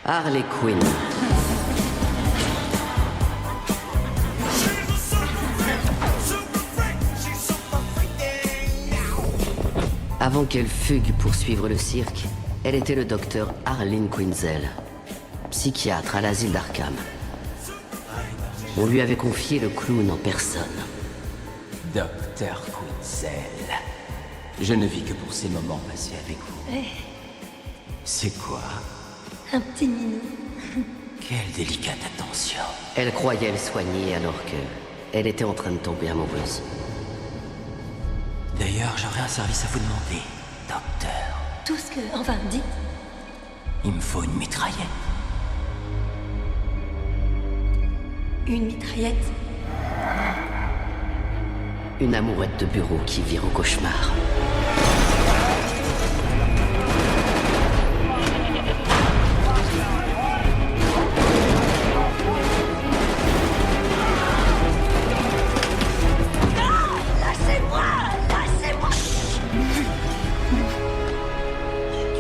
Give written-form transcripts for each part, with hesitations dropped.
Harley Quinn. Avant qu'elle fugue pour suivre le cirque, elle était le docteur Harleen Quinzel, psychiatre à l'asile d'Arkham. On lui avait confié le clown en personne. Docteur Quinzel. Je ne vis que pour ces moments passés avec vous. Ouais, C'est quoi? un petit minou. Quelle délicate attention. Elle croyait le soigner alors que elle était en train de tomber amoureuse. D'ailleurs, j'aurais un service à vous demander, docteur. Tout ce que... Enfin, dites. Il me faut une mitraillette. Une mitraillette. Une amourette de bureau qui vire au cauchemar.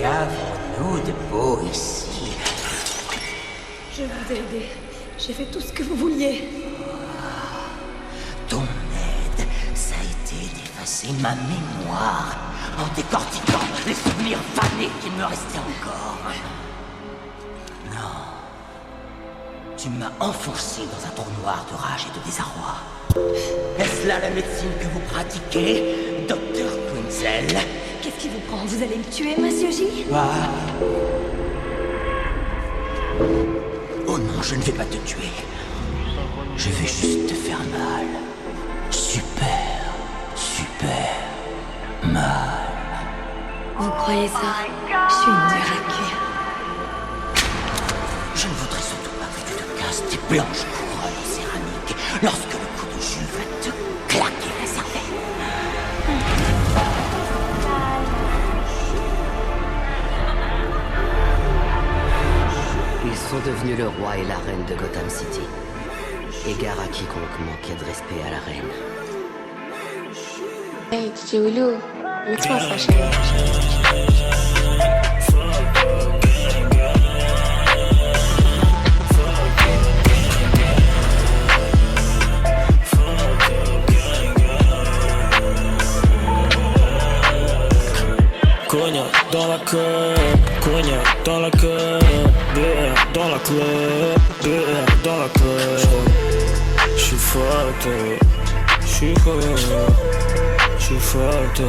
Qu'avons-nous de beau ici? Je vous ai aidé. J'ai fait tout ce que vous vouliez. Ton aide, ça a été d'effacer ma mémoire en décortiquant les souvenirs fanés qu'il me restait encore. Non. Tu m'as enfoncé dans un trou noir de rage et de désarroi. Est-ce là la médecine que vous pratiquez, docteur Quinzel? Qu'est-ce qui vous prend? Vous allez me tuer, monsieur J? Oh non, je ne vais pas te tuer. Je vais juste te faire mal. Super, super mal. Vous croyez ça? Je suis une dure à cuire. Je ne voudrais surtout pas que tu te casses tes blanches couronnes en céramique lorsque le coup de jus va te claquer la cervelle. Ils sont devenus le roi et la reine de Gotham City. Égare à quiconque manquait de respect à la reine. Hey, DJ Oulu, mets-toi ça, chérie. Cognac dans la queue, cognac dans la queue, BR dans la club, BR dans la club. J'suis faté, j'suis faté.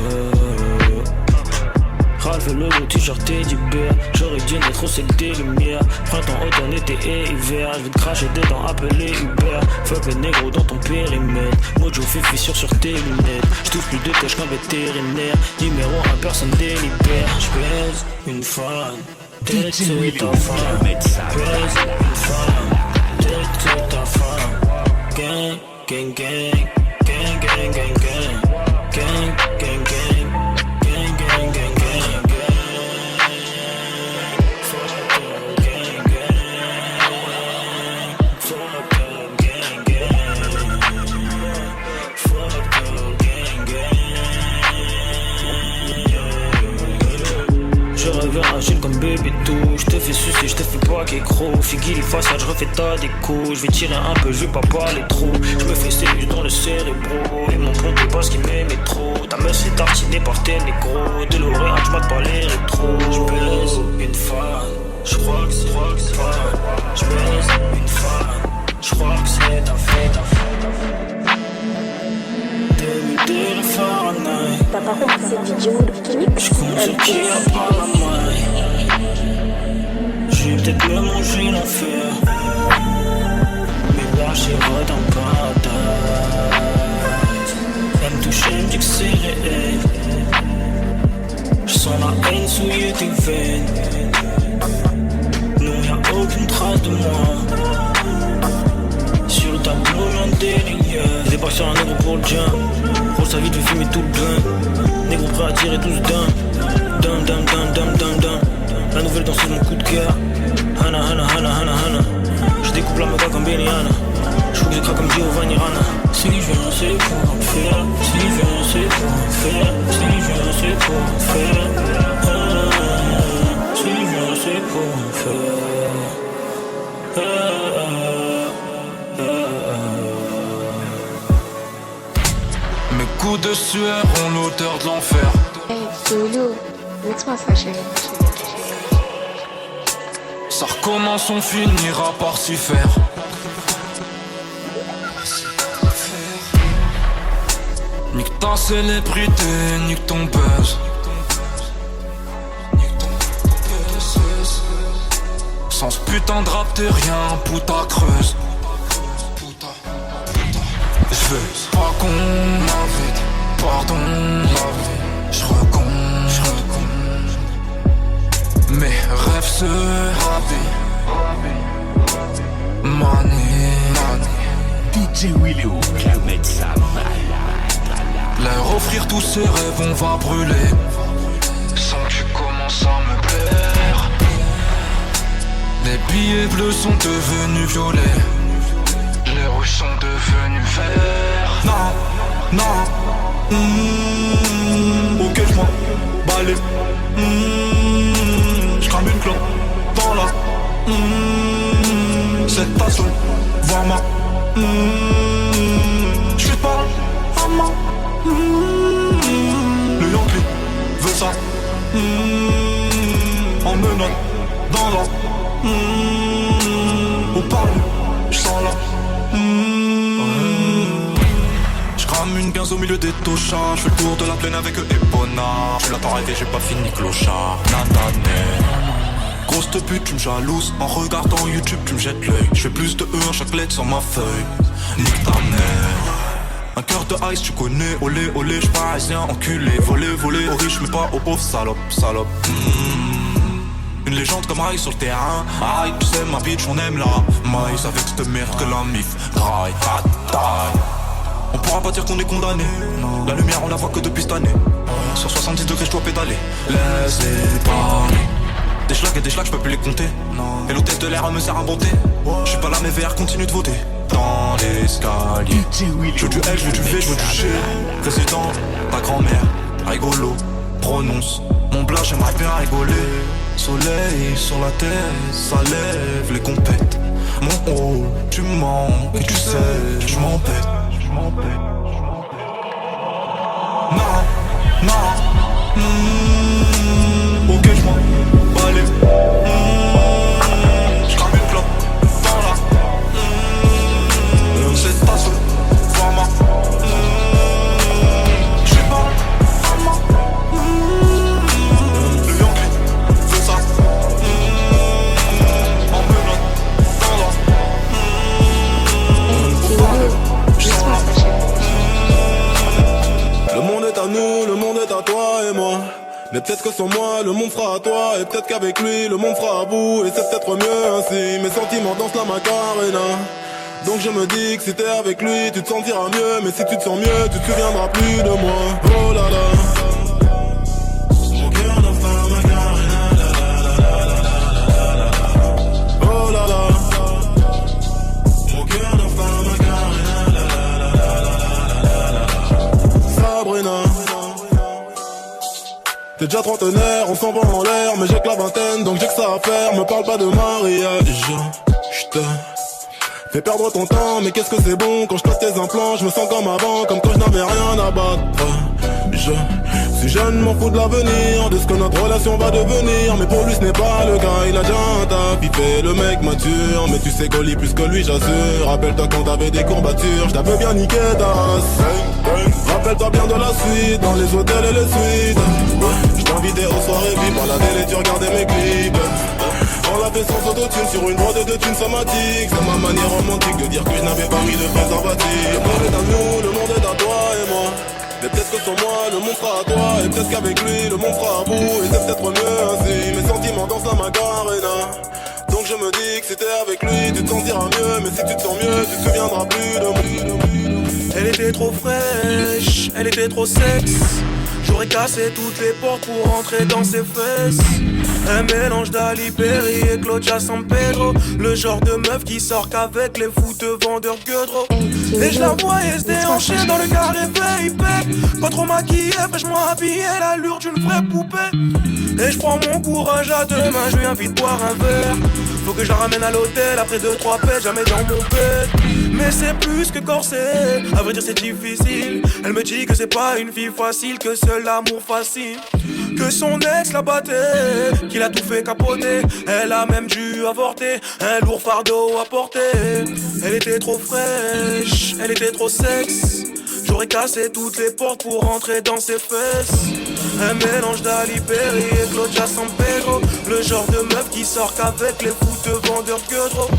Ralph le logo, t-shirt Teddy Bear. J'aurais dû n'être aussi que des lumières. Printemps, automne, été et hiver. Je vais te cracher dedans, appeler Uber. Fuck les négros dans ton périmètre. Mojo fait fissure sur tes lunettes. J'touche plus de cash qu'un vétérinaire. Numéro 1, personne délibère. J'baise une femme. Tête c'est ta femme. Baise une femme. Tête c'est ta femme. Gang, gang, gang. Gang, gang, gang, gang. Gang, gang, gang. Gang, gang, gang, gang. Fuck up, gang, gang. Fuck up, gang, gang. Fuck up, gang, gang. Je reviens agile comme bébé tout. J'te fais sucer, j'te fais pas qu'écro. Figure les façades, j'refais ta déco. J'vais tirer un peu, j'vais pas parler trop. J'me fais sérieux dans le cérébro. Et mon compte est parce qu'il m'aimait trop. Ta meuf s'est tartinée par tes négros. De l'oreille, j'mate pas les rétros. J'baise une fan, j'crois que c'est fan. J'baise une fan, j'crois que c'est ta fête. Des Fahrenheit. T'as pas compris cette vidéo de clip? J'compte sur qui a pas la maille. J'ai peut-être même mangé l'enfer. Mais là j'ai redans paradise. Elle me touche, elle me dit que c'est réel. J'sens la haine souiller tes veines. Non y'a aucune trace de moi. Sur le tableau j'en délire. J'ai pas sur un négro pour le jump. Pour sa vie je vais fumer tout le blunt. Négro prêt à tirer tous dun. Dun dun dun dun dun dun. La nouvelle danseuse mon coup de cœur. Hana hana hana hana hana. J'découpe la meca comme Benihana. J'fous que j'écraque comme Giovanni Rana. Si je viens c'est pour en faire. Si je viens c'est pour en faire. Si je viens c'est pour en faire. Si je viens c'est pour en faire. gouttes de sueur ont l'odeur de l'enfer. Hey, Lulu, laisse-moi ça, chérie. Ça recommence, on finira par s'y faire. Nique ta célébrité, nique ton buzz. Sans ce putain de rap t'es rien, putain creuse. J'veux pas qu'on m'invite, pardon la vie. J'recompte. Mes rêves se ravient. Money. DJ Willow, calmette ça. Leur offrir tous ces rêves, on va brûler. Sans que tu commences à me plaire. Les billets bleus sont devenus violets. Les rues sont devenues verts. Non. Ok, j'm'en balai. J'crame une clope dans la. Cette tasse, voir ma. J'suis pas à ma. Le Yankee veut ça. En menottes dans la. Au parle, j'sens la. J'crame une 15 au milieu des tochards. J'fais le tour de la plaine avec eux et Bonnard. Je l'attends rêver, j'ai pas fini clochard. Nanané. Grosse te pute, tu me jalouses. En regardant YouTube, tu me jettes l'œil. J'fais plus de E en chaque lettre sur ma feuille. Nique ta mère. Un cœur de ice, tu connais. Olé, olé, j'suis parisien, enculé. Volé, aux riches, mais pas aux pauvres, salope. Une légende comme Aïe sur le terrain. Aïe, tu sais, ma bitch, on aime la maïs avec cette merde que la mif graille. On pourra pas dire qu'on est condamné. La lumière, on la voit que depuis cette année. Sur 70 degrés, j'dois pédaler. Laisse-les parler. Des schlags et des schlags, j'peux plus les compter. Et l'hôtel de l'air me sert à monter. J'suis pas là, mes VR continuent de voter. Dans l'escalier. Je veux du L, je veux du V, je veux du G. Président, ta grand-mère, rigolo, prononce. Mon blanc, j'aimerais bien rigoler. Soleil sur la tête, ça lève les compètes. Mon haut, tu mens, et tu sais, je m'empête. Non. Ok, j'm'en balai. J'crame une clope dans la. C'est ta seule format. J'suis pas à ma. Le Yankee fait ça. En menottes dans la. Au parle, j'sens la. Le monde est à nous, le monde est à toi et moi. Mais peut-être que sans moi, le monde sera à toi. Et peut-être qu'avec lui, le monde sera à bout. Et c'est peut-être mieux ainsi. Mes sentiments dansent la Macarena. Donc je me dis que si t'es avec lui, tu te sentiras mieux. Mais si tu te sens mieux, tu te souviendras plus de moi. Oh là là. Mon cœur danse la Macarena. Oh là là. Mon cœur danse la Macarena. Sabrina. T'es déjà trentenaire, on s'en va en l'air. Mais j'ai que la vingtaine, donc j'ai que ça à faire. Me parle pas de mariage. J'te fais perdre ton temps, mais qu'est-ce que c'est bon. Quand je passe tes implants, je me sens comme avant. Comme quand je n'avais rien à battre. Je suis jeune, m'en fous de l'avenir, de ce que notre relation va devenir. Mais pour lui ce n'est pas le cas, il a déjà un taf. Il fait le mec mature, mais tu sais qu'on lit plus que lui, j'assure. Rappelle-toi quand t'avais des courbatures, je t'avais bien niqué ta race. Rappelle-toi bien de la suite, dans les hôtels et les suites. Je t'invitais aux soirées VIP, à la télé tu regardais mes clips. On l'a fait sans autotune, sur une broderie de thunes somatiques. C'est ma manière romantique de dire que je n'avais pas mis de préservatif. Le monde est à nous, le monde est à toi et moi. Mais peut-être que sans moi, le monde sera à toi. Et peut-être qu'avec lui, le monde sera à bout. Et c'est peut-être mieux ainsi. Mes sentiments dansent la Macarena. Donc je me dis que si t'es avec lui, tu te sentiras mieux. Mais si tu te sens mieux, tu te souviendras plus de moi. Elle était trop fraîche, elle était trop sexe. J'aurais cassé toutes les portes pour rentrer dans ses fesses. Un mélange d'Ali Perry et Claudia San Pedro. Le genre de meuf qui sort qu'avec les fouteux vendeurs gueudreaux. Et je la voyais se déhancher dans le carré VIP. Pas trop maquillée, fraîchement habillée, l'allure d'une vraie poupée. Et je prends mon courage à deux mains, je lui invite boire un verre. Faut que je la ramène à l'hôtel après 2-3 pets, jamais dans mon bed. Mais c'est plus que corsé, à vrai dire c'est difficile. Elle me dit que c'est pas une vie facile, que seul l'amour fascine. Que son ex la battait, qu'il a tout fait capoter. Elle a même dû avorter, un lourd fardeau à porter. Elle était trop fraîche, elle était trop sexe. J'aurais cassé toutes les portes pour rentrer dans ses fesses. Un mélange d'Ali Perry et Claudia San Pedro. Le genre de meuf qui sort qu'avec les foutes de vendeurs que trop.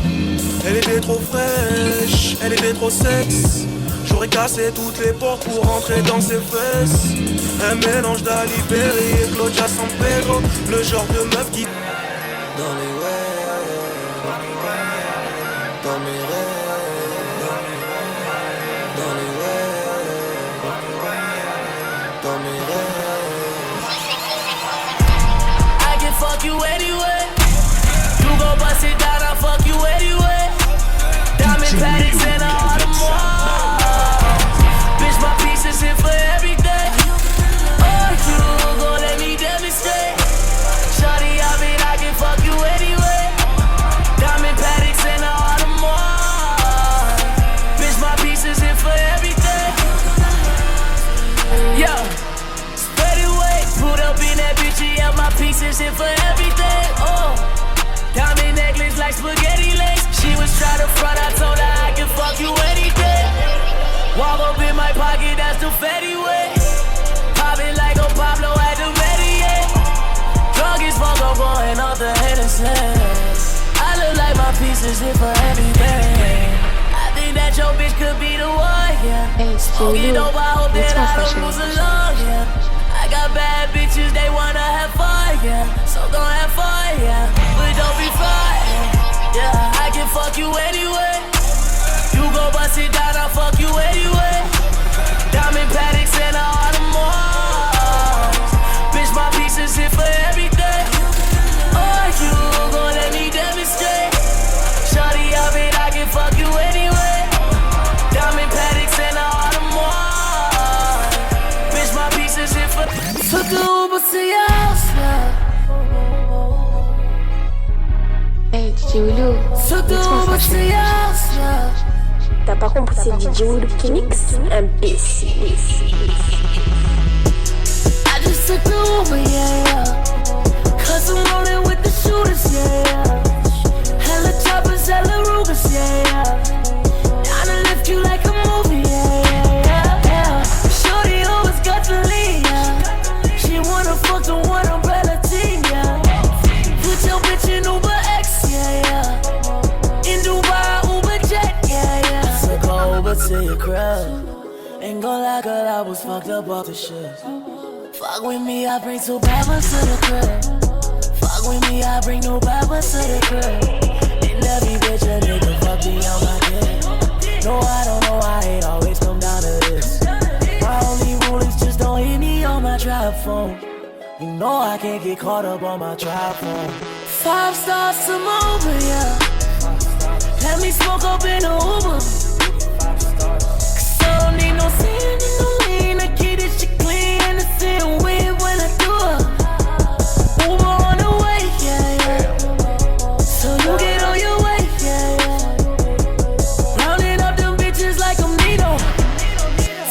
Elle était trop fraîche, elle était trop sexe. J'aurais cassé toutes les portes pour rentrer dans ses fesses. Un mélange d'Ali Perry et Claudia San Pedro. Le genre de meuf qui dans les rêves, dans mes rêves, dans les rêves, dans mes rêves. I can fuck you anyway. You gon' bust it down, I'll fuck you anyway. Diamond paddocks and all the more. Bitch, my pieces in for every day. Oh, you gon' let me demonstrate. Shawty, I can fuck you anyway. Diamond paddocks and all the more. Bitch, my pieces in for every day. Yo, spread it weight, put up in that bitch, yeah, my pieces in for everything. Oh, diamond necklace like spaghetti legs. She was trying to front, I told her I can fuck you any day. Walk up in my pocket, that's the fatty way. Poppin' like a Pablo at the Mediae. Drug is fuck, I'm going off the Hennessy. I look like my pieces in for everything. I think that your bitch could be the one, yeah. Smoking dope, I hope that I don't lose along, yeah. I got bad bitches, they wanna have fun, yeah. So gon' have fun, yeah. But don't be frightened, yeah. I can fuck you anyway. You gon' bust it down, I'll fuck you anyway. Diamond paddocks and all the more. Bitch, my pieces here for everything. Oh, you gon' let me demonstrate. Shawty, I can fuck you anyway. Diamond paddocks and all the more. Bitch, my pieces here for. Took the Uber to your house now. Hey, DJ Willow, Took the Uber to your house now. t'as pas compris, c'est DJ Willow qui mixe, imbécile. I just took the Uber, yeah. Cause I'm rolling with the shooters, yeah. Hella choppers, hella Rugers, yeah. Down to lift you like a movie, yeah. Shorty always got the lead, yeah. She wanna fuck the one umbrella team, yeah. Put your bitch in Uber X, yeah. In Dubai, Uber Jet, yeah. Took her over to your crib. Ain't gon' lie, girl, I was fucked up off the shit. Fuck with me, I bring two bad ones to the crib. Fuck with me, I bring no bad ones to the crib. And every bitch a nigga fuck me on my dick. No, I don't know why it always come down to this. My only rule is just don't hit me on my trap phone. You know I can't get caught up on my trap phone. 5 stars to my Uber, yeah. Let me smoke up in the Uber. Cause I don't need no sand and no lean. I keep this shit clean and it's in weird when I do it. Uber on the way, yeah. So you get on your way, yeah. Rounding up them bitches like I'm Nino.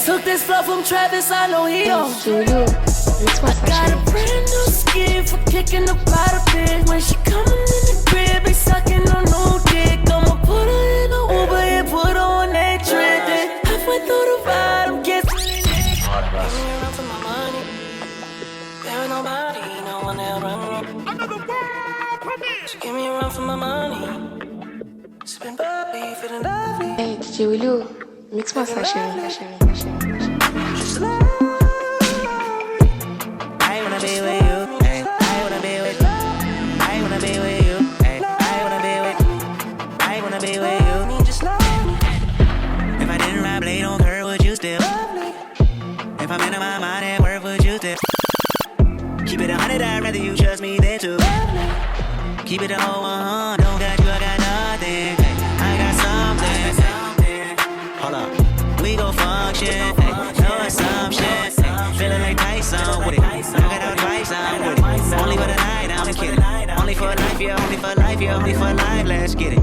Took this flow from Travis, I know he don't. DJ Willow, laisse-moi ça, Got a chérie. brand new skin for kicking up out of bed. When she coming in the crib, they sucking on no dick. I'ma put her in the Uber and put her on that trip. Then halfway through the ride, I'm guessing. There ain't nobody, no one there run. So give me a run for my money. Sipping bubbly, feeling lovely. Hey, DJ Willow, mixe-moi ça, chérie. Just love. I wanna be with you. Ay, I wanna be with you. I wanna be with you. Ay, I wanna be with you. I wanna be with you. Just love me. If I didn't ride blade on her, would you still love me? If I'm in my mind at work, would you still keep it 100? I'd rather you trust me than to love me. Keep it a whole 100. Don't got you, I got nothing. Ay, I got something. Hold up, we gon' function. No assumption. Feeling like Tyson with it. Knock it out twice, I'm with it. Only for the night, I'm kidding. Only for life, yeah, only for life, yeah, only for life, let's get it.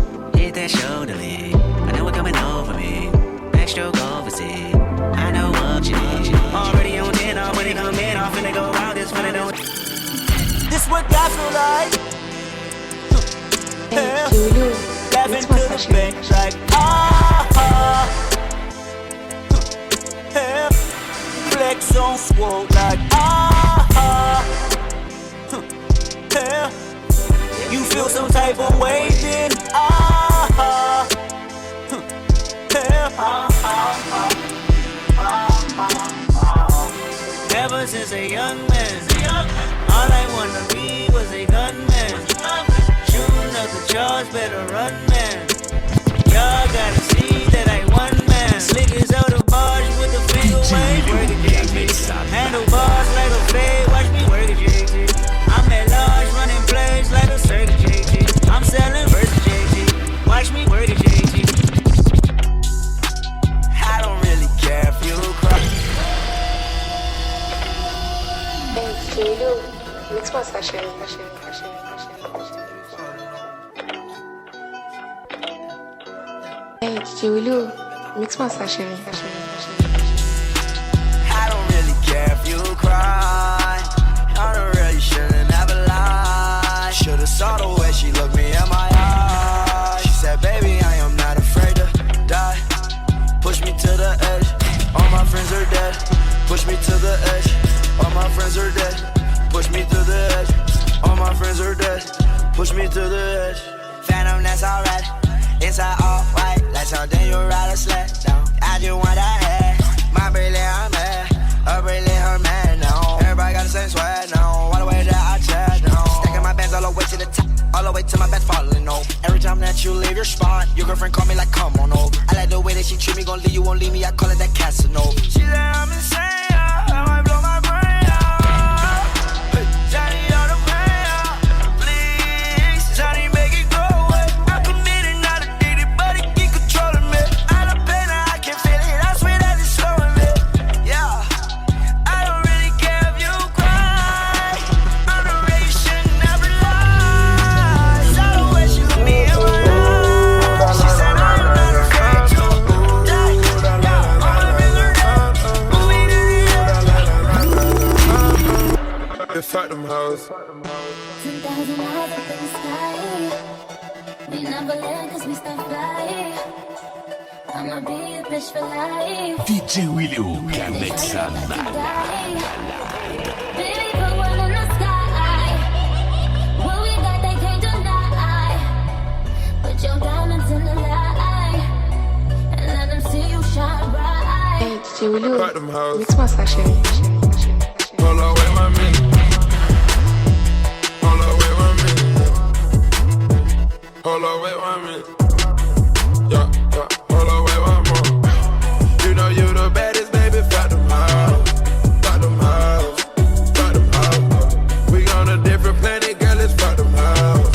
hit that shoulder lean. I know what coming over me. Backstroke overseas. I know what you need. Already on 10, already come in. I'm finna go out, this finna don't. This what God feel like. Laughing to the bank like flex on swole like you feel some type of way then ever since a young man, all I wanna be was a gunman. Shooting up the charge, better run, man. Y'all gotta see that I won, man. Slick as out the bars with the finger wave. Work it, JT. Handle bars like a fade. Watch me work it, JT. I'm at large, running plays like a circuit, JT. I'm selling versus JT. Watch me work it, JT. I don't really care if you cry. Hey, Kilo, mix-moi ça, chérie. Hey, DJ Willow, mix-moi ça, chérie. I don't really care if you cry. I don't really shouldn't have lied. Should've saw the way she looked me in my eyes. She said, baby, I am not afraid to die. Push me to the edge. All my friends are dead. Push me to the edge. All my friends are dead. Push me to the edge. All my friends are dead. Push me to the edge. Phantom, that's alright. Inside all white, like something you ride a sled down. I just want that head. My bracelet, I'm mad. Her bracelet, her man now. Everybody got the same swag now. All the way that I chat now. Stacking my bands all the way to the top. All the way to my bed falling over. Every time that you leave your spot, your girlfriend call me like, come on over. I like the way that she treat me, gon' leave you, won't leave me. I call it that Casanova. She said I'm insane, I might blow my brain out. Johnny on the pain out. Please, Johnny make it go away. I committed, not addicted, but it keep controlling me. I love pain, I can feel it. I swear that it's slowing me. Yeah, I don't really care if you cry. I'm the way you shouldn't never lie. Saw the way she looked me in my eyes. She said I'm not afraid to die. Yeah, all my friends are dead. Moving to the They fuck them hoes. 10,000 miles up in the sky. We never land cause we stop flying. I'ma be a bitch for life. DJ Willow, can make some Baby, put one in the sky. What we got, they can't deny. Put your diamonds in the light and let them see you shine bright. Hey, DJ Willow, Fuck them hoes. mix-moi ça, chérie. Hold up, wait 1 minute. Hold up, wait 1 minute. Hold up, wait 1 minute. Yeah. Hold up, wait 1 more. You know you the baddest, baby. Fuck them hoes. Fuck them hoes. Fuck them hoes. We on a different planet, girl. Let's fuck them hoes.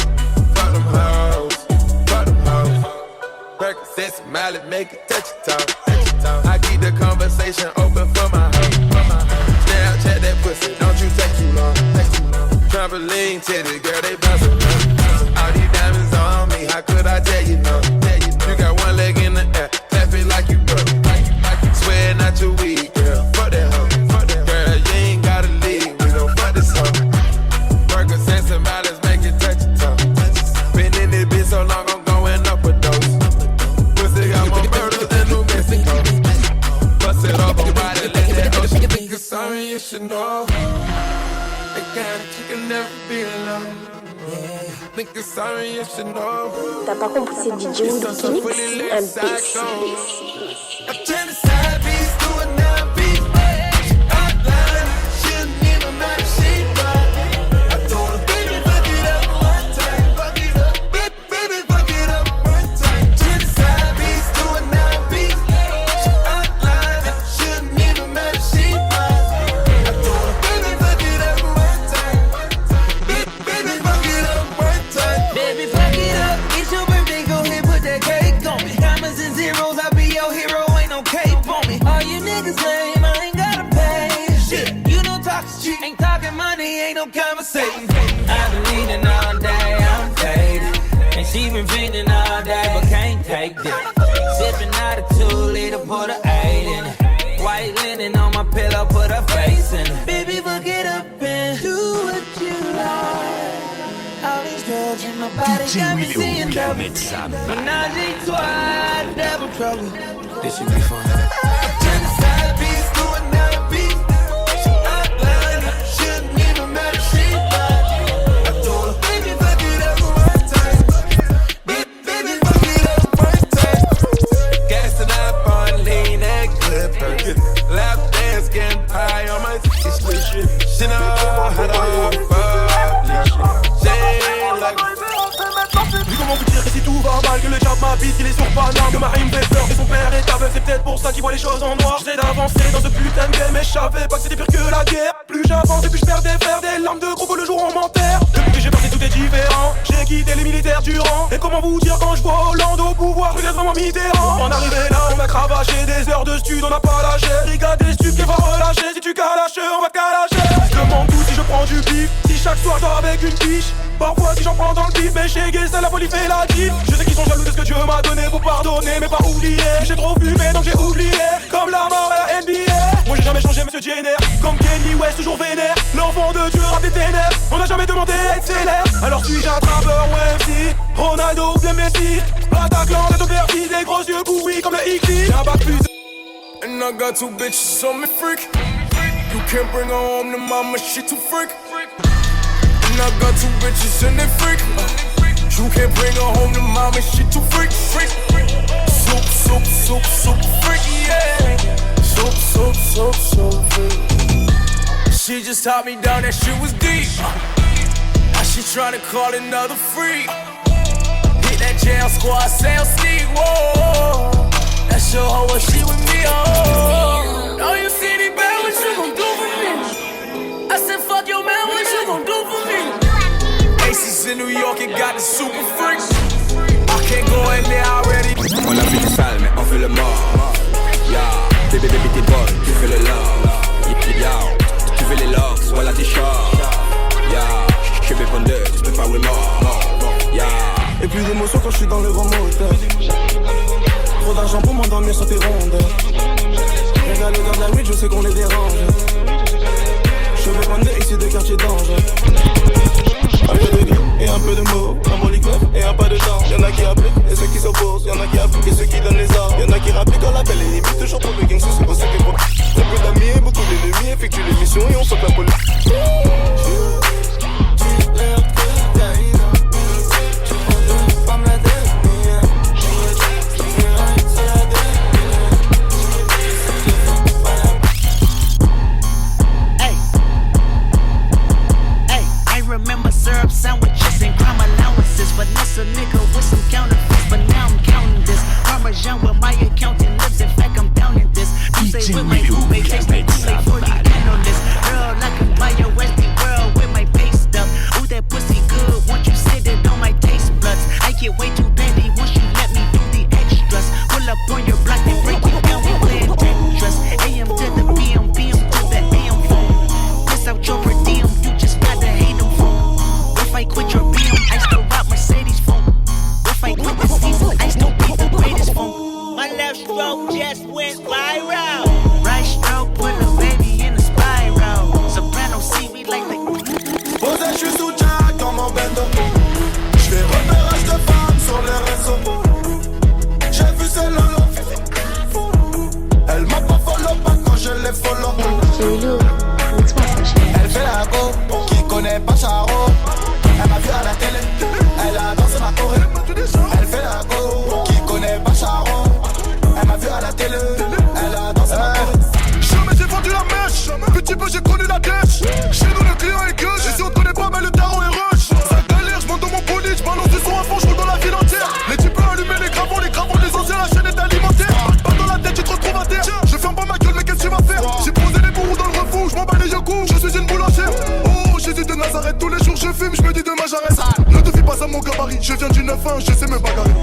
Fuck them hoes. Fuck them hoes. Percocet, Miley, make it touch your toe. I keep the conversation open for my hoe. Snapchat that pussy, don't you take too long. Trampoline titty, girl, they bouncing. All these diamonds on me, how could I tell you no? You got one leg in the air, clap it like you broke. Swear not too weak, girl, fuck that hoe. Girl, you ain't gotta leave, we gon' fuck this hoe. Percocet and mileage, make it touch your toe. Been in this bitch so long, I'm going up a dose. Pussy got more murders than New Mexico. Bust it up on body, let that ocean. Nigga, sorry, you should know. The kind of chicken never be alone. Nigga, sorry, you should know. T'as pas compris, c'est DJ Willow qui mixe un beat. I'm trying to side piece to a 9-piece. Outline, shouldn't even matter, she right. I told her, baby, fuck it up one time. Fuck it up, baby, fuck it up one time. Trying to side piece to a 9-piece. Outline, shouldn't even matter, she right. I told her, baby, fuck it up one time. Baby, fuck it up one time. Baby, fuck it up. It's your birthday, go ahead, put that cake on me. Diamonds and zeros, I'll be your hero, ain't no cape on me. All you niggas lame, I ain't gotta pay. Shit, you don't talk shit, ain't talking money, ain't no conversation. I've been leaning all day, I'm faded. And she been feeding all day, but bartender. Baby, fuck it up and do what you like. All these drugs and nobody got me seeing double. Menage a trois, double trouble. This should be fun. Turn the side piece to another piece. She outlined it, shouldn't even matter. She I told her, baby, fuck it up one time. Baby, fuck it up one time. Gassing up on lean and clipper. Lap dance, getting high on my shit. She know how to fuck. Comment vous dire que si tout va mal, que le diable m'habite, qu'il est sur Paname, que ma rime fait peur, que son père est aveugle, c'est peut-être pour ça qu'il voit les choses en noir. J'essaie d'avancer dans ce putain de game, mais je savais pas que c'était pire que la guerre. Plus j'avance et plus je perds des larmes de croco le jour où on m'enterre. Depuis que j'ai parti tout est différent, j'ai quitté les militaires du rang. Et comment vous dire quand je vois Hollande au pouvoir, je regrette vraiment Mitterrand. On arrivé là, on a cravaché des heures de stud, on n'a pas lâché. Brigade des stups qui va relâcher, si tu calaches, on va calacher. Je demande tout si je prends du bif, si chaque soir je dors avec une quiche. Parfois si j'en prends dans le bif, mais chez Guessel la folie fait la diff. Je sais qu'ils sont jaloux de ce que Dieu m'a donné, pour pardonner mais pas oublier. J'ai trop fumé donc j'ai oublié, comme la mort et la NBA. Moi j'ai jamais changé monsieur Jenner, comme Kenny West toujours vénère. L'enfant de Dieu rap des ténèbres, on n'a jamais demandé à être célèbre. Alors suis-je un trappeur ou MC, Ronaldo ou bien Messi. Bataclan, tête au vertige, les gros yeux couilles comme le X. J'ai un bac plus. And I got two bitches on me freak. You can't bring her home to mama, she too freak. And I got two bitches and they freak. You can't bring her home to mama, she too freak. Soup, freak, yeah. Soup, freak. She just taught me down, that shit was deep. Now she tryna call another freak. Hit that jail squad, sales sneak, whoa. That show her what she with me, oh. Oh, you see me bad, what you gon' do for me? I said fuck your man, what you gon' do for me? Aces in New York, it got the super freaks. I can't go in there already. On a fait du sale, mais on fait le mort. Ya, bébé, t'es bonne, tu fais le love. Ya, tu veux les locks, voilà tes shorts. Ya, je suis bépondeux, tu peux pas remords. Ya, et plus d'émotion quand je suis dans le grand moteur. Trop d'argent pour m'endormir sur tes rondeurs. Regarde le gars de la nuit, je sais qu'on les dérange. Je vais prendre ici de quartier danger. Un peu de gueule et un peu de mots, un bon liqueur et un pas de temps. Y'en a qui appliquent et ceux qui s'opposent, y'en a qui appliquent et ceux qui donnent les ordres. Y'en a qui rappliquent quand l'appel est limite, toujours pour le gang, c'est pour ça que pour un peu d'amis et beaucoup d'ennemis, effectue l'émission et on saute la police. Sandwiches and crime allowances, but that's a nigga with some counterfeits. But now I'm counting this Parmesan where my accountant lives. In fact, I'm down in this. You say with my boo, babe, taste like too late for the end on this. Girl, I can buy your Westie world with my pay stuff. Ooh, that pussy good. Once you sit it on my taste buds, I get way too petty once you let me do the extras. Pull up on your block and break it down. We playing Tetris. AM to the PM, PM to the AM phone. Piss out your per diem, you just gotta hate them phone. If I quit your BM, I still rock Mercedes phone. If I quit the season, I still be the greatest phone. My left stroke just went viral. Right stroke put a baby in a spiral. Soprano see me like the. Posé, je suis sous Jack dans mon bendo. J'fais repérage de femmes sur les réseaux. J'ai vu ses lolos. Elle m'a pas follow pas quand je les follow. Elle fait la go, qui connaît pas Charo. Elle m'a vu à la télé, elle a dansé ma choré. Elle fait la go, qui connaît pas Charo. Elle m'a vu à la télé, elle a dansé ma choré. Jamais j'ai vendu la mèche, petit peu j'ai connu la dèche. Chez nous le client est gueuche, et si on connaît pas mais le tarot est rush. Ça galère, j'monte dans mon bolide, j'balance du son à fond, j'roule dans la ville entière. Les types allumer les gravons des anciens, la chaîne est alimentaire. Pas dans la tête, tu te retrouves à terre. Je ferme pas ma gueule, mais qu'est-ce que tu vas faire? J'ai posé les bourreaux dans le refou, j'm'en bats les yeux coups, je suis une boulangère. Oh, Jésus de Nazareth, tous les jours je fume, j'me dis demain j'arrête. Ne te fie pas à mon gabarit, je viens du 9-1, je sais me bagarrer.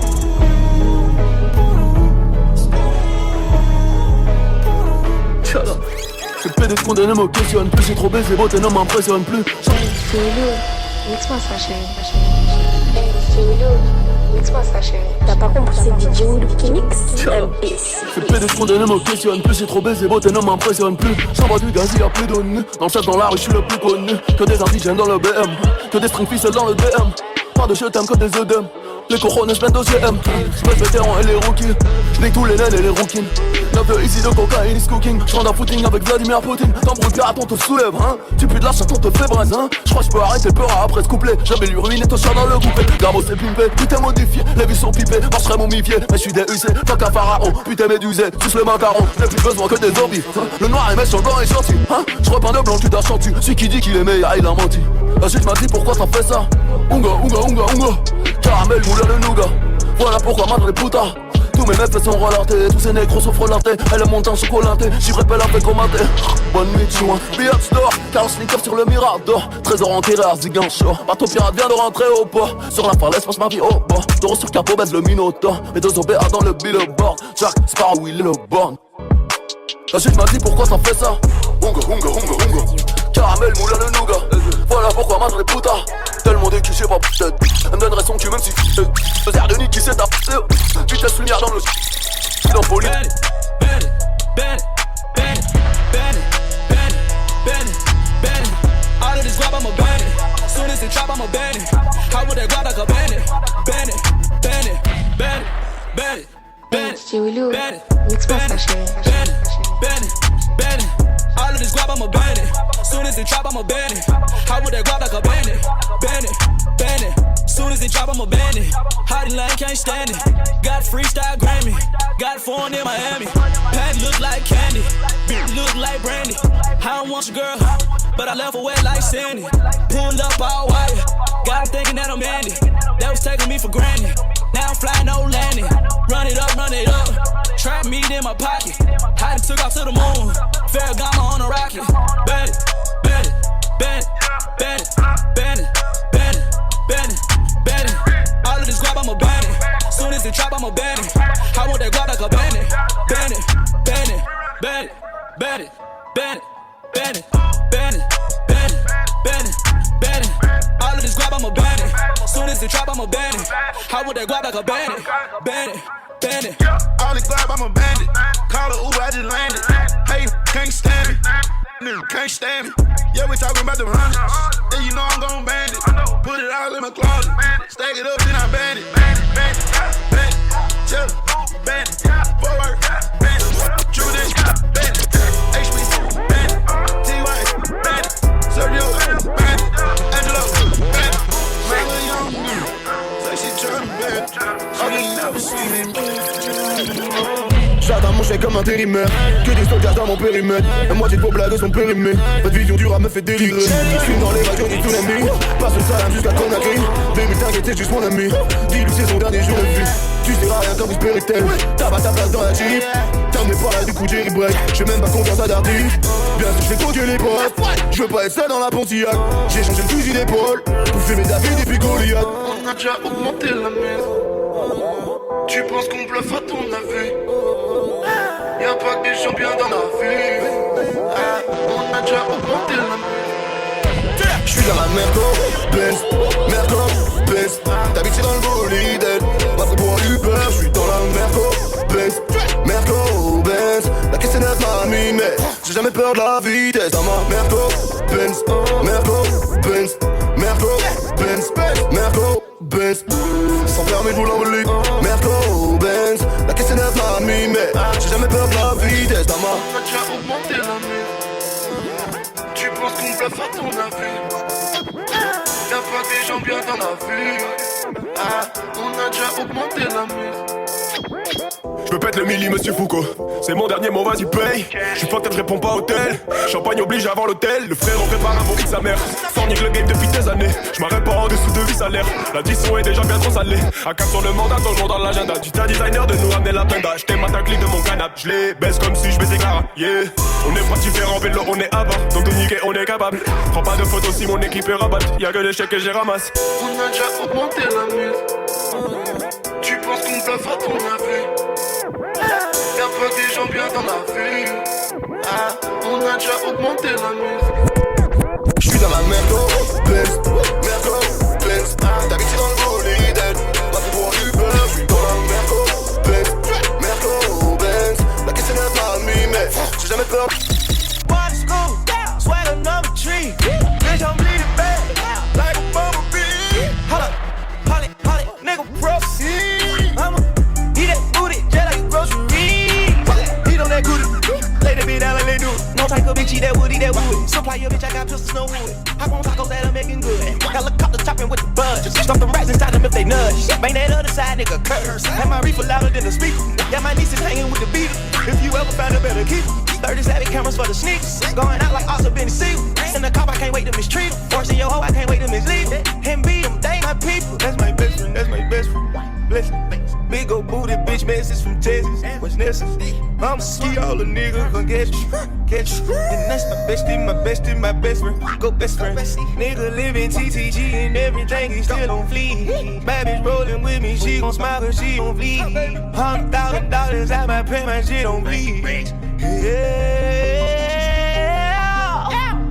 C'est pédé de condamner me questionne plus, j'ai trop baisé, beauté ne m'impressionne plus. C'est lourd, mixe-moi ça chérie. C'est lourd, mixe-moi ça chérie. T'as pas compris. c'est DJ Woodou qui mixe MPC. Fais pédé, je condamne, me questionne plus, c'est trop baisé, beauté ne m'impressionne plus. J'envoie du gaz, y'a plus de nu. Dans le chat, dans la rue, je suis le plus connu. Que des indigènes dans le BM, que des string ficelles dans le DM. Pas de je t'aime que des œdèmes. Les cojones plein d'OGM. J'pèse vétérans et les rookies. J'nique tous les naines et les rookies. 9 de easy de cocaïne is cooking. J'rentre un footing avec Vladimir Poutine. T'embrouilles pirate, on te soulève, hein. Tu pues de la chatte, on te fait braise, hein. J'crois j'peux arrêter peur après ce couplet. J'avais lui ruiner ton chat dans le coupé. Gabo c'est pimpé, putain modifié. Les vues sont pipées, moi j'serais momifié. Mais j'suis déusé, tant qu'un pharaon. Putain médusé, suce le macaron. J'ai plus besoin que des zombies, hein. Le noir est méchant, le blanc est gentil, hein. J'repeins de blanc, tu t'achantes. Celui qui dit qu'il est meilleur, il a menti. La juge m'a dit pourquoi ça fait ça. Unga, unga, unga, unga. Caramel, moulin le nougat. Voilà pourquoi madre puta. Tous mes meufs sont relatés, tous ces négros sont frelatés. Elle monte en chocolaté, j'y répète la fait commenter. Bonne nuit, chouin, billet store, 40 sneakers sur le Mirador. Trésor enterré à Zigancho. Bateau pirate vient de rentrer au port. Sur la falaise, passe ma vie au bord. Taureau sur capot, baise le Minotaur. Les deux OBA dans le billboard. Jack Sparrow, il est le born. La juge m'a dit pourquoi ça fait ça. Unga, unga, unga, unga. Caramel, moulin le nougat. Voilà pourquoi madre puta. Tellement de cul, j'sais pas peut-être. Elle me donnerait son cul même si le air de nid qui s'est tapé. Vitesse lumière dans le dans poli. All of this guap, I'm a bandit. Soon as it drop, I'm a bandit. How would that guap like a bandit? Bandit, bandit, bandit, bandit, bandit. DJ Woodou, mixe-moi ça chérie. Bandit. All of this guap, I'm a bandit. Soon as it drop, I'm a bandit. How would that guap like a bandit? Bandit. Soon as it drop, I'm a bandit. Hiding line, can't stand it. Got freestyle Grammy. Got foreign in Miami. Patty look like candy. Bitch look like brandy. I don't want your girl, but I left her wet like Sandy. Pulled up all wire. Got her thinking that I'm Andy. That was taking me for granted. Now I'm flying, no landing. Run it up. Trap meat in my pocket. I took off to the moon. Ferragamo on a rocket. Bandit. All of this guap, I'm a bandit. Soon as it drop, I'm a bandit. I want that guap like a bandit. All of this guap, I'm a bandit. Soon as it drop, I'm a bandit. I want that guap like a bandit. All the guap, I'm a bandit. Call it Uber, I just landed. Hey, can't stand me. Can't stand me. Yeah, we talking about the hundreds. Yeah, you know I'm gon' band it. Put it all in my closet. Stack it up, then I band it. Chill, band it. Forward, band it. True this, band it. HB, band it. T-Y, band it. Sergio, band it. Angelo, band it. My little young nigga, say she tryna band it. I ain't never seen me move. J'adore mon chèque comme un périmètre. Que des soldats dans mon périmètre. La moitié de vos blagues sont périmées. Votre vision du rap me fait délirer. Je suis dans les radios du tsunami. Passe le salam jusqu'à Conakry. Baby t'inquiète c'est juste mon ami. Dis-lui c'est son dernier jour de vie. Tu seras rien comme du Spiritel. Tabac ta place dans la Jeep. T'as mes pas là du coup Jerry Break. J'ai même pas confiance à Darty. Bien sûr je fais coquer les potes. Je veux pas être seul dans la Pontiac. J'ai changé le fusil d'épaule pour fumer David et puis Goliath. On a déjà augmenté la mise. Tu penses qu'on bluffe à ton avis? Y'a pas que des gens bien dans la vie. On a déjà augmenté la mise. J'suis dans la Merco, Benz. T'habites dans le bolide. Pas trop pour un Uber. J'suis dans la Merco, Benz. La caisse est neuve mamie, mais j'ai jamais peur de la vitesse. Dans ma Merco, Benz. Sans fermer je vous l'embolique. Merco, Benz. La caisse est neuve mamie, mais j'ai jamais peur de la vitesse. Dans ma On a déjà augmenté la mise. Tu penses qu'on bluffe à ton avis? Y'a pas des gens bien dans la vie. On a déjà augmenté la mise. Je me pète le milli, monsieur Foucault. C'est mon dernier mot, vas-y paye. J'suis fuck, je réponds pas hôtel. Champagne oblige avant l'hôtel. Le frère on prépare un bon hit sa mère. Sans nique le game depuis des années. J'm'arrête pas en dessous de 8 salaires. L'addition est déjà bien trop salée. À 4 sur le mandat, toujours dans l'agenda. Du tas designer de nous ramener la penda. J't'aime ma taclique de mon canap. J'les baisse comme si j'baisais Clara. Yeah. On est pas différents, vélo, on est avant. Donc de niquer, on est capable. Prends pas de photos si mon équipe est rabatte. Y'a que des chèques que j'ai ramasse. On a déjà augmenté la mise. Tu penses qu'on bluffe à ton avis? Y'a pas que des gens bien dans la vie. On a déjà augmenté la mise. J'suis dans la Merco, Benz. T'habites dans le bolide. Pas pour un Uber. J'suis dans la Merco, that wood, Supply your bitch, I got pistols, no wood. Hop on tacos that are making good. Helicopter chopping with the buzz. Stuff them rats inside them if they nudge. Bang that other side, nigga, curse. Have my reefer louder than the speaker. Yeah, my niece is hanging with the beater. If you ever find a better keeper. 30-70 cameras for the sneakers. Going out like Oscar Benny Siegel. In the cop, I can't wait to mistreat him. Forcing your hoe, I can't wait to mislead him. And beat him, they my people. That's my best friend, that's my best friend. Listen, big ol' booty bitch message from Texas. What's necessary? I'ma ski all the niggas gon' get you. And that's my bestie, my best friend. Go best friend. Nigga living TTG and everything, he still on fleek. Bad bitch rolling with me, she gon' smile cause she on fleek. $100,000 out my pay, my shit on bleed. Yeah.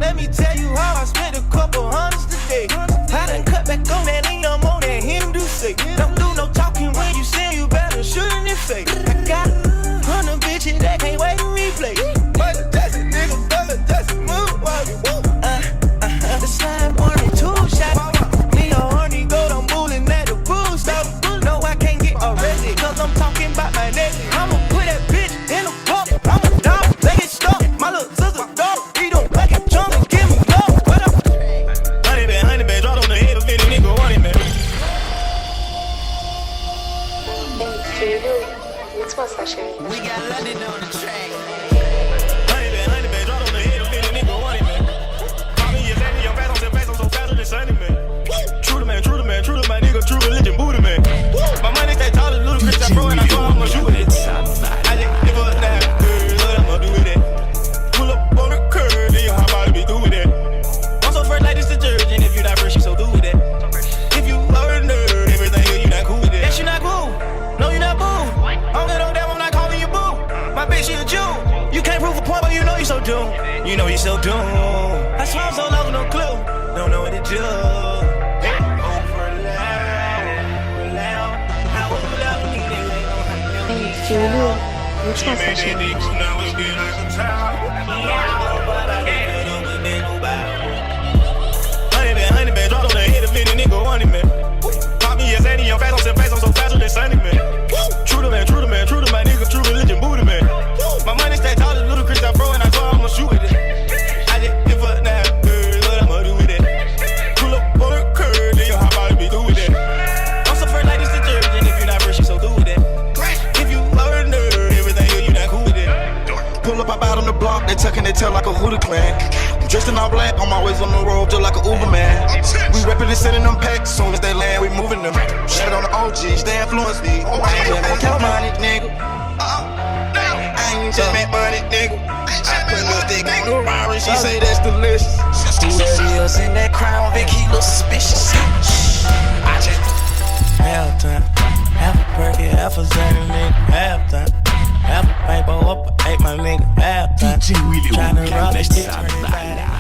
Let me tell you how I spent a couple hundreds today. I done cut back on that, ain't no more than him do say. Don't do no talking when you sin, you better shoot in the face. I got 100 bitches that can't wait to replay. But that's a nigga, brother, that's a move. The slime 1 and 2 shot. Me a horny goat, I'm bullying at the pool stop. No, I can't get arrested, cause I'm talking about my neck. I'ma put that bitch in the park. I'm a dog, let it stop. My little sister dog, he don't like it, jump and give me love. What up? Honey bad, drop on the head of any nigga, want it, man. We got London on the track. Honey bad, drop on the head of any nigga, want it, man. Call me your daddy, I'm fast, I'm so faster than Sunny, man. True to my nigga, true religion, Buddha, man. My money stay tall as Ludacris, I throw and I throw, I'ma shoot with it. I just give up now, girl, what I'ma do with it? Pull up on the curb, then how about to be through with it? I'm so first like this detergent, if you not fresh, you so through with it. If you are a nerd, everything here, you not cool with it. Yes, you not cool. No, you not boo. I don't get no damn, I'm not calling you boo. My bitch, she a Jew. You can't prove a point, but you know you so doomed. You know you so doomed. I swear I'm so low, no clue. Don't know what to do. Hey, Julie, which one's that shit? Honey bad, drop on the head of any nigga, want it, man. Pop me as Eddie, I'm fast, I'm so faster than Sunny, man. True to my nigga, true religion, Buddha, man. My money stay tall as Ludacris, I throw and I throw, I'ma shoot with it. I just give up now, girl, what I'ma do with it? Pull up on the curb, then how about to be through with it? I'm so first like this detergent, if you not fresh, you so through with it. If you are a nerd, everything here, you not cool with it. Pull up, I out on the block, they tucking their tail like a Hooter clan. I'm dressed in all black, I'm always on the road, just like a Uber man. We reppin' and sending them packs, soon as they land, we moving them. Shit on the OGs, they influence me. I ain't just gon' count money, nigga. I ain't just make money, nigga. I put a stick on the Rari, she say that's delicious. Who that is in that crown, Vic, he look suspicious. I just half time, half a perky, half a Xanny, nigga, half time. Half a paper up, I ate my nigga, half time. Tryna rob that stick, turn it back,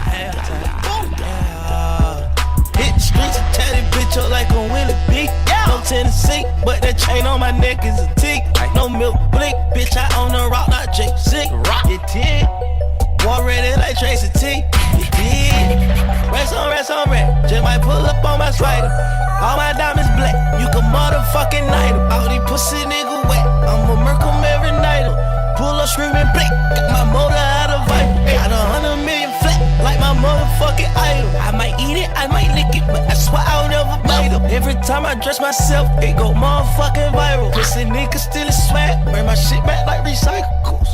half time. Hit the streets and tear that bitch up like a Willie B. No Tennessee, but that chain on my neck is a tick. No milk blick, bitch, I own the rock, not Jake Sick. Rock it, did. War ready like Tracy T. It did. Rest on rest, just might pull up on my slider. All my diamonds black, you can motherfucking night. All these pussy nigga wet, I'ma murk 'em every night. Pull up screaming blick, got my motor out of Viper. Got 100 million flat, like my motherfucking idol. I might eat it, I might lick it, but I swear I'll never bite it. Every time I dress myself, it go motherfucking viral. Pussy nigga still is swag, bring my shit back like recycles.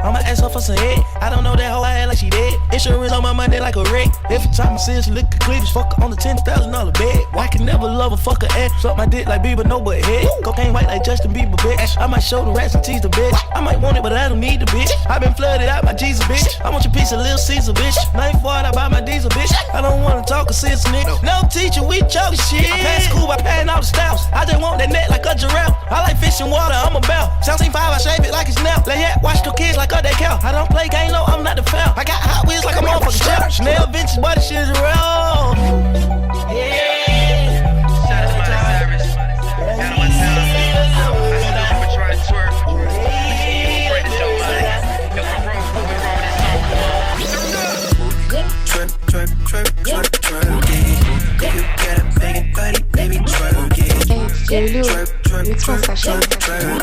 I'ma ask her for some head. I don't know that hoe I had like she dead. Insurance on my money like a wreck. Every time I see her, she lick a cleavage. Fuck her on the $10,000 bed. Why can never love a fuck her ass? Suck my dick like Bieber, no but head. Cocaine white like Justin Bieber, bitch. I might show the rats and tease the bitch. I might want it, but I don't need the bitch. I been flooded out by Jesus, bitch. I want your piece of Little Caesar, bitch. Night for it, I buy my diesel, bitch. I don't wanna talk or see a nigga. No teacher, we joke shit. I pass school by patting all the styles. I just want that neck like a giraffe. I like fish and water, I'm about. 17.5, I shave it like it's now. Lay hat, watch the kids like they count. I don't play game, no, I'm not the foul. I got Hot Wheels like a motherfucking champ. Chanel vintage, boy, this shit is real. Yeah. Shout out to Miley Cyrus. Shout out to I know I'm trying to twerk. Break the show, man. If I'm wrong, prove me wrong this time. Twerk it. If you got a big and body, baby, twerk it. Twerk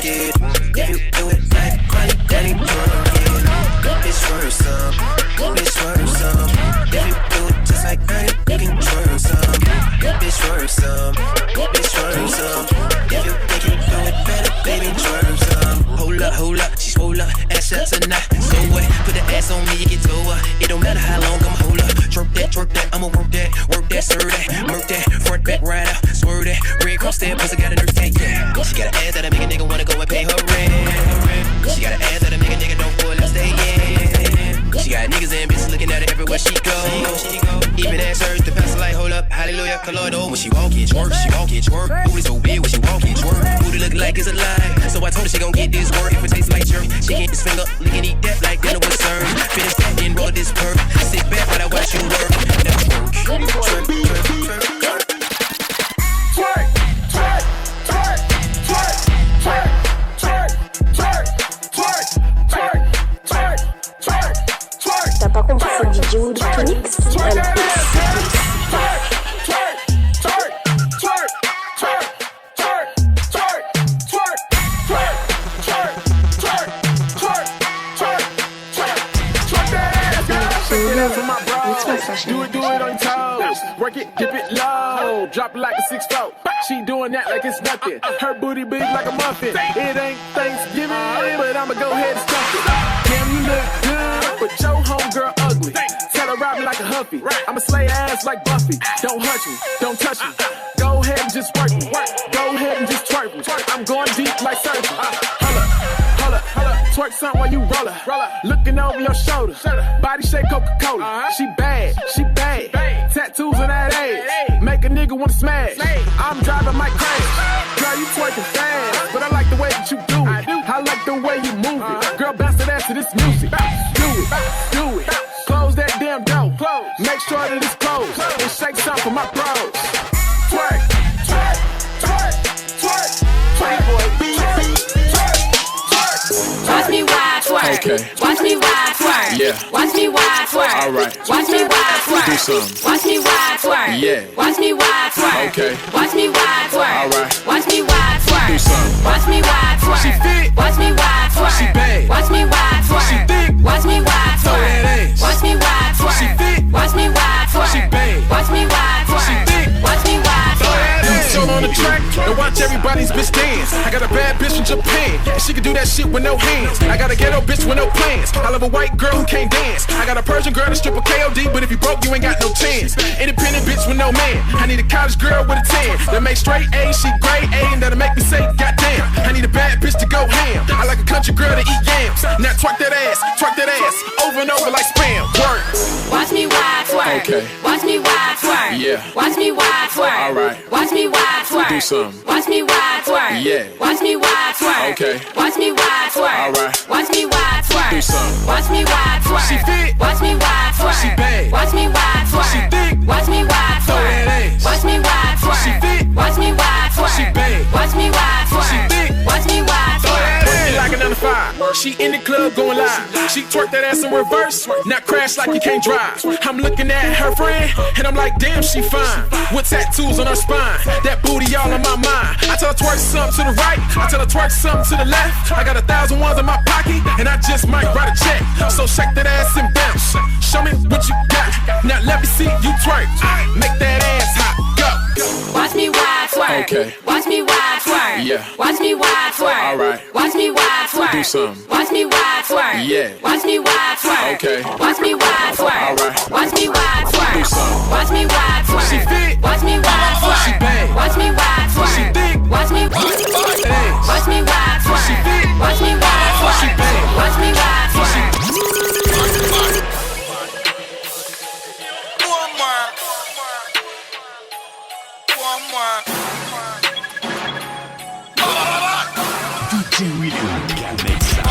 it. If you do it like Cardi, daddy, twerk it. bitch worth some, bitch worth some. If you do it just like that, you can twerk some. Bitch worth some, bitch worth some. If you think you do it better, baby, twerk some. Hold up, she swole up, ass up tonight. So what? Put the ass on me, you get to her. It don't matter how long I'm hold up. Twerk that, I'ma work that, serve that, murk that, front back, right out, swerve that, red cross that, plus I got a nurse tank, yeah. She got an ass that'll make a nigga wanna go and pay her rent. She got an ass that'll make a nigga don't pull and stay in. She got niggas and bitches looking at her everywhere she go. Even ass hurts, the pastor like, hold up, hallelujah, colloidal. When she walk, it's work, Booty so big when she walk, it's work. Booty look like it's a lie, so I told her she gon' get this work. If it tastes like jerk, she can't just finger, lick and eat that like dinner with serve. Finish that, then roll this perk. Sit back while I watch you work. Now twerk. T'as pas compris, c'est DJ Woodphonix, Do it on your toes. Work it, dip it low. Drop it like a 6'4". She doing that like it's nothing. Her booty big like a muffin. It ain't Thanksgiving, but I'ma go ahead and stuff it. Damn, you look good, but your homegirl ugly. Tell her ride me like a huffy. I'ma slay ass like Buffy. Don't hush me, don't touch me. Go ahead and just work me. Go ahead and just twerk me. I'm going deep like surgery. Holla, twerk something while you roll her. Looking over your shoulder. Body shape Coca-Cola. She bad. Tattoos on that ass. Make a nigga wanna smash. I'm driving my crash. Girl, you twerking fast, but I like the way that you do it. I like the way you move it. Girl, bounce that ass to this music. Do it. Close that damn door. Make sure that it's closed. And shake something for my bros. Twerk. Watch me wide twerk. Okay. Watch me wide twerk. Yeah. Watch me wide twerk. All right. Watch me wide twerk. Do something. Watch me wide twerk. Yeah. Watch me wide twerk. Okay. Watch me wide twerk. All right. Watch me wide twerk. Do something. Watch me wide twerk. She fit. Watch me wide twerk. She bad. Watch me wide twerk. She thick. Watch me wide Throw twerk. that ass. Watch me wide twerk. She fit. Watch me wide twerk. She bad. Watch me wide twerk. She thick. Watch me wide twerk. So on the track and watch everybody's bitch dance. I got a bad bitch from Japan, and she can do that shit with no hands. I got a ghetto bitch with no plans. I love a white girl who can't dance. I got a Persian girl that strip a KOD, but if you broke, you ain't got no chance. Independent bitch with no man. I need a college girl with a 10 that make straight A, she grade A, and that'll make me say, goddamn. I need a bad bitch to go ham. I like a country girl to eat yams. Now twerk that ass, over and over like spam. Work. Watch me wide twerk. Okay. Watch me wide twerk. Yeah. Watch me wide twerk. All right. Watch me wide twerk. Do something. Watch me wide twerk. Yeah. Watch me wide twerk. Okay. Watch me wide twerk. All right. Watch me wide twerk. Do something. Watch me wide twerk. She fit. Watch me wide twerk. She bad. Watch me wide twerk. She thick. Watch me wide Throw twerk. that ass. Watch me wide twerk. She fit. Watch me wide twerk. She bad. Watch me wide twerk. She thick. Watch me wide Throw twerk. that ass. Like another 5. She in the club going live. She twerk that ass in reverse. Not crash like you can't drive. I'm looking at her friend and I'm like, damn, she fine. With tattoos on her spine. That booty all on my mind. I tell her twerk something to the right. I tell her twerk something to the left. I got 1,000 ones in my pocket and I just might write a check. So shake that ass and bounce. Show me what you got. Now let me see you twerk. Make that ass hot. Go. Watch me wide twerk. Okay. Watch me wide twerk. Yeah. Watch me wide twerk. All right. Watch me wide twerk. Do something. Watch me wide twerk. Yeah. Watch me wide twerk. Okay. Watch me wide twerk. All right. Watch me wide twerk. Do something. Watch me wide twerk. She fit. Watch me wide twerk. She bad. Watch me wide twerk. She thick. Watch me. Watch me wide twerk. She fit. Watch me wide twerk. She bad. Watch me wide twerk. DJ Willow, calme ça.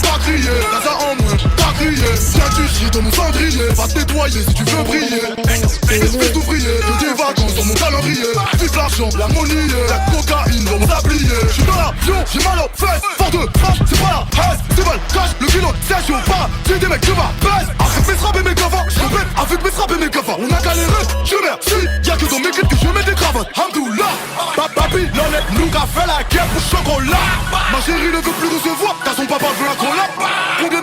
Pas crier, t'as ça en moins, pas crier. Viens tu chies dans mon cendrier, va te nettoyer si tu veux briller. Espèce d'ouvrier, j'ai des vacances dans mon calendrier. Vive l'argent, la monnaie, la cocaïne dans mon tablier. J'suis dans l'avion, j'ai mal aux fesses. Fort de frappe, c'est pas la haine. C'est mal, cache, le kilo, c'est au pas. J'ai des mecs qui m'appellent. Avec mes frappes et mes gavas, j'répète, avec mes frappes et mes gavas. On a galéré, je merci. Y'a que dans mes clips que je mets des cravates. Hamdoullah, Babylone, nous qu'a fait la guerre pour chocolat. Ma chérie ne veut plus recevoir, car son papa veut un collab. Combien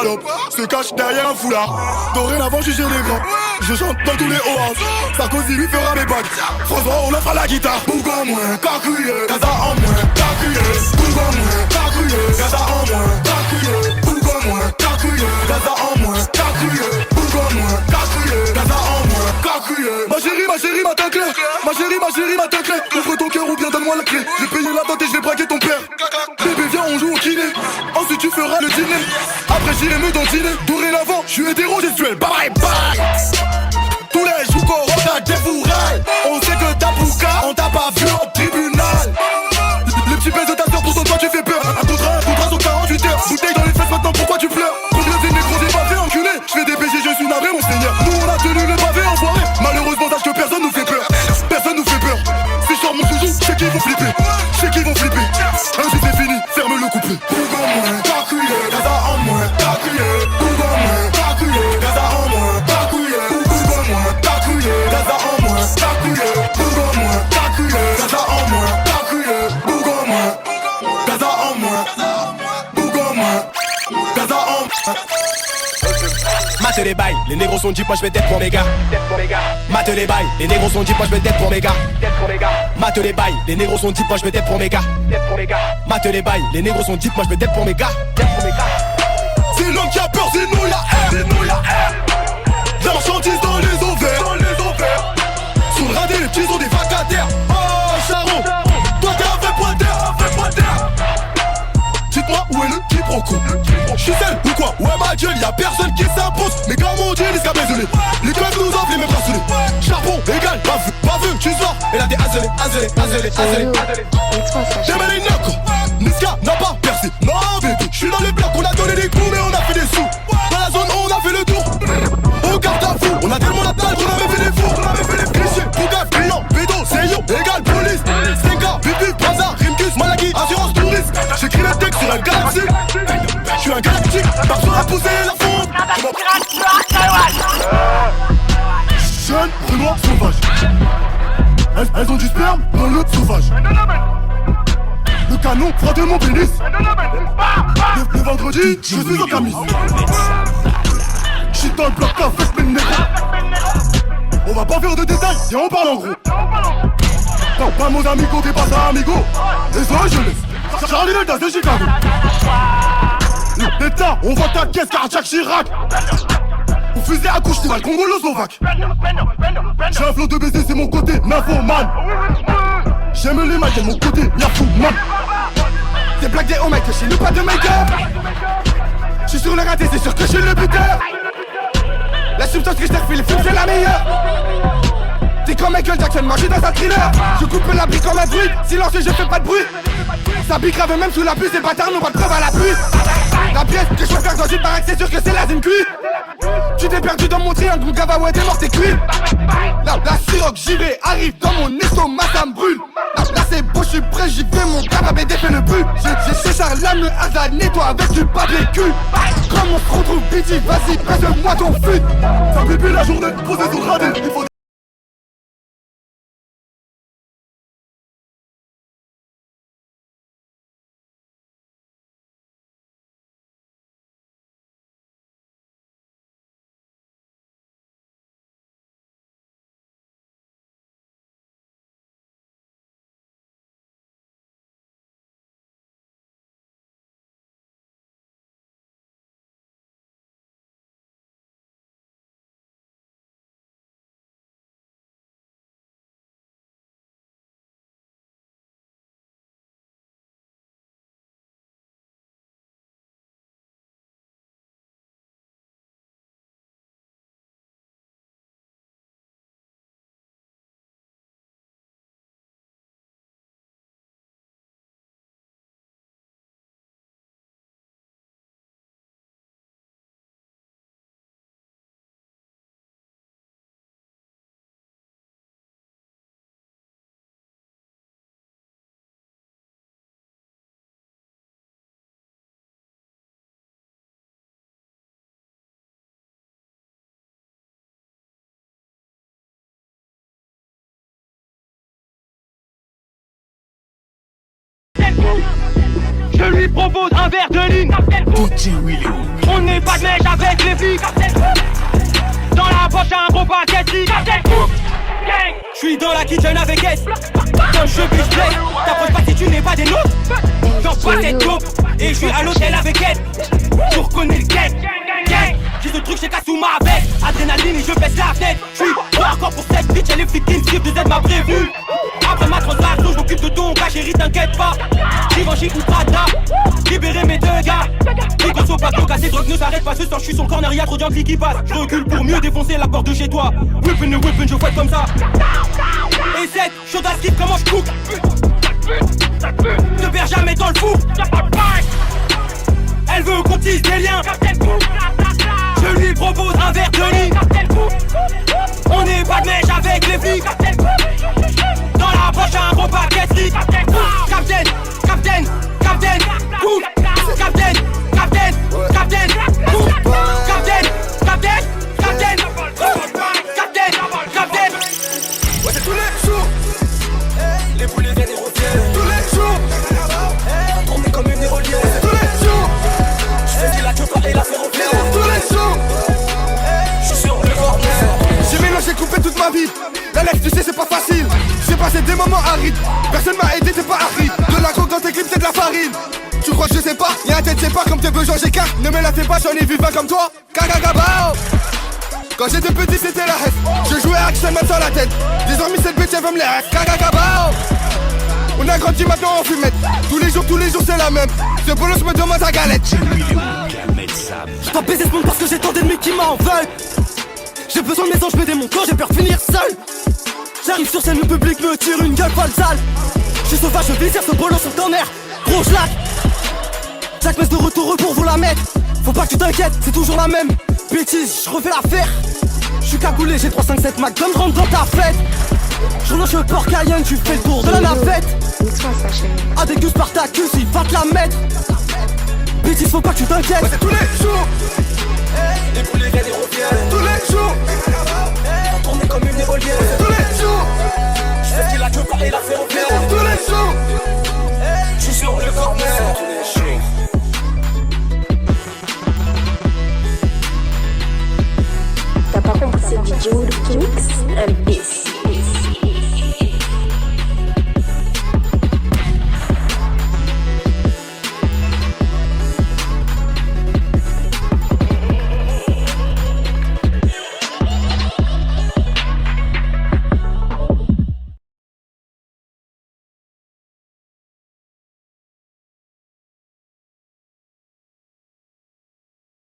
top se cache derrière un foulard. Dorénavant, je gère les grands. Je chante dans tous les oasis. Sarkozy lui fera mes bagues. François Hollande fera la guitare. Boug en moins, cacouillé. Gaza en moins, cacouillé. Boug en moins, cacouillé. Gaza en moins, cacouillé. Boug en moins, cacouillé. Gaza en moins, cacouillé. Boug en moins, cacouillé. Gaza en moins, cacouillé. Ma chérie, ma ta clé. Ma chérie, ma ta clé. Ouvre ton cœur ou bien donne-moi la clé. J'ai payé la dot et je vais braquer ton père. Bébé, viens, on joue au kiné. Ensuite, tu feras le dîner. Après, j'irai me dentiner. Dorénavant, je suis hétérosexuel. Bye bye. Tous les jours qu'on rentre à défouraille. On sait que t'as bouca, on t'a pas vu en tribunal. Les petits baisses de ta soeur, pour toi tu fais peur. Un contrat sur 48 heures. Bouteille dans les fesses maintenant, pourquoi tu pleures? Combien de négros j'ai pas fait enculer? Je fais des BG, je suis navré mon seigneur. Nous on a tenu le pavé enfoiré. Malheureusement sache que personne nous fait peur. Personne nous fait peur. Si je sors mon soujou, je sais qu'ils vont flipper. Je sais qu'ils vont flipper. Ainsi c'est fini, ferme le couplet. Boug en moins, cacouillé. Gaza en moins, cacouillé. Boug en moins, cacouillé. Gaza en moins, cacouillé. Boug en moins, cacouillé. Gaza en moins, cacouillé. Boug en moins, cacouillé. Gaza en moins, cacouillé. Boug en moins, Gaza en moins, Boug en moins, Gaza en moins. Mate les bails, les négros sont 10 poches, je vais tête pour mes gars. Mate les bails, les négros sont 10 poches, je vais tête pour mes gars. Mate les bails, les négros sont 10 poches, je vais tête pour mes gars. Mate les bails, les négros sont 10 poches, je vais tête pour mes gars. C'est l'homme qui a peur, c'est nous la haine. La marchandise dans les ovaires. Sous le radé, les petits sont des vacataires. Oh Charo, toi t'es un vrai pointeur. Dites-moi où est le quiproquo. J'suis seul ou quoi? Ouais ma gueule, y'a personne qui s'impose. Mes gars m'ont dit les scabés gelés. Les clubs nous offrent les mêmes bracelets. Charbon égal, pas vu, tu sors. Et là t'es azélé. T'es mal les nocos. Niska n'a pas percé. Non bébé, j'suis dans le bloc, on a donné des coups mais on a fait des sous. Dans la zone on a fait le tour. Au garde à fou, on a tellement la dalle qu'on avait fait des fours. Cliché, Bougat, client, Bédo, Seyo, égal, police. Senka, Bibi, Bazar, Rimkus, Malaki, assurance touriste. J'écris le texte sur un galaxie. J'suis un galactique, partout à pousser la fonte. Jeune, Renoir, sauvage. Elles ont du sperme dans le sauvage. Le canon froid de mon pénis. Le vendredi, je suis en camis. J'suis dans le bloc, la fesse, mais négro. On va pas faire de détails, et on parle en gros. Non, pas mon amigo, t'es pas ça, amigo. Et ça, je laisse. Charlie Delta, c'est Chicago. L'État, on voit ta caisse cardiaque Chirac. Au fusil à couche, t'es mal congolo-slovaque. J'ai un flot de baiser, c'est mon côté nymphoman. J'aime les mecs, c'est mon côté nymphoman. Des blagues des hauts mecs, chez nous pas de make-up. J'suis sur le raté, c'est sûr que j'suis le buteur. La substance que j't'ai refait, les films c'est la meilleure. T'es comme Michael Jackson, moi j'suis dans un thriller. Je coupe la brique comme un druide, silencieux je fais pas de bruit. Ça pique grave même sous la pluie, ces bâtards n'ont pas de preuve à la pluie. La pièce que je peux faire dans une baraque, c'est sûr que c'est la zine cuit. Tu t'es perdu dans mon triangle, mon gava ouais t'es mort, t'es cuit. La siroc, j'y vais, arrive dans mon estomac, ça me brûle. Là c'est beau, j'suis prêt, j'y vais, mon gava BD fait le but. J'ai ce charlame, le hasard, nettoie avec du papier cul. Comme on se retrouve, pitié, vas-y, baisse-moi ton fut. Ça pipi la journée, posé sur le radé, il faut Je lui propose un verre de ligne. DJ Willow. On n'est pas de mèche avec les filles. Dans la poche un gros paquet de filles. J'suis dans la kitchen avec S. Quand je bûche play, t'approches pas si tu n'es pas des nôtres. J'en pas cette dope. Et j'suis à l'hôtel avec elle. Tu reconnais le gang. J'ai ce truc, j'ai casse sous ma veste. Adrénaline et je baisse la tête. J'suis pas encore pour cette bitch, elle est fliquine, skip de Z m'a prévu. Après ma transaction, j'm'occupe de ton cas, chérie, t'inquiète pas. Givenchy ou Prada, libérer mes deux gars. Les gosses au bateau, casser drogue ne s'arrête pas. Ce soir, j'suis sur le corner, y'a trop d'angles qui passent. J'recule pour mieux défoncer la porte de chez toi. Whippin', je fouette comme ça. Et cette chaude à skip, comment j'cook. Ne perds jamais dans le four. Elle veut qu'on tisse des liens. Je lui propose un verre de lit. On n'est pas de mèche avec les filles. Dans la poche un gros paquet de lit. Captain, captain, captain, cool. Captain, captain, captain, cool. Captain, captain, captain, captain, captain. Ouais, c'est tous les jours. Les boulets viennent et reviennent. Tous les jours. Tourner comme une éolienne. Tous les jours. J'fais la queue et la ferroviaire. Tous les jours. J'suis sur le corner. J'ai mélangé, coupé toute ma vie. La life, tu sais, c'est pas facile. J'ai passé des moments arides. Personne m'a aidé, t'es pas aride. De la coke dans tes clips, c'est de la farine. Tu crois que je sais pas? Y'a un tête, c'est pas comme tes besoins, j'écarte. Ne me la fais pas, j'en ai vu 20 comme toi. Kagagabao. Quand j'étais petit, c'était la reste. Je jouais à Action Man sur la tête. Désormais, cette bitch, elle veut me les reste. Kagagabao. On a grandi, maintenant on fumette. Tous les jours, c'est la même. Ce bolos me demande sa galette. J't'en baisé ce monde parce que j'ai tant d'ennemis qui m'en veulent. J'ai besoin de maison, j'mets des montants, j'ai peur de finir seul. J'arrive sur scène, le public me tire une gueule folle sale. J'suis sauvage, je vise ce bolos sur ton air. Gros j'lac. Chaque messe de retour pour vous la mettre. Faut pas que tu t'inquiètes, c'est toujours la même. Bêtise, j'refais l'affaire. J'suis cagoulé, j'ai 357 Mac, donne rentre dans ta fête. J'relâche le port Cayenne, tu fais le tour de la navette. Avec deux Spartacus, il va te la mettre. Bêtise, faut pas que tu t'inquiètes. Ouais, c'est tous les jours. Les boulets viennent et reviennent. Tous les jours. Tourner comme une éolienne. Tous les jours. J'fais qu'il a que parler la ferroviaire. Tous les jours. J'suis sur le corner. Tous les jours. T'as pas compris, c'est DJ Wood qui mixe un beat.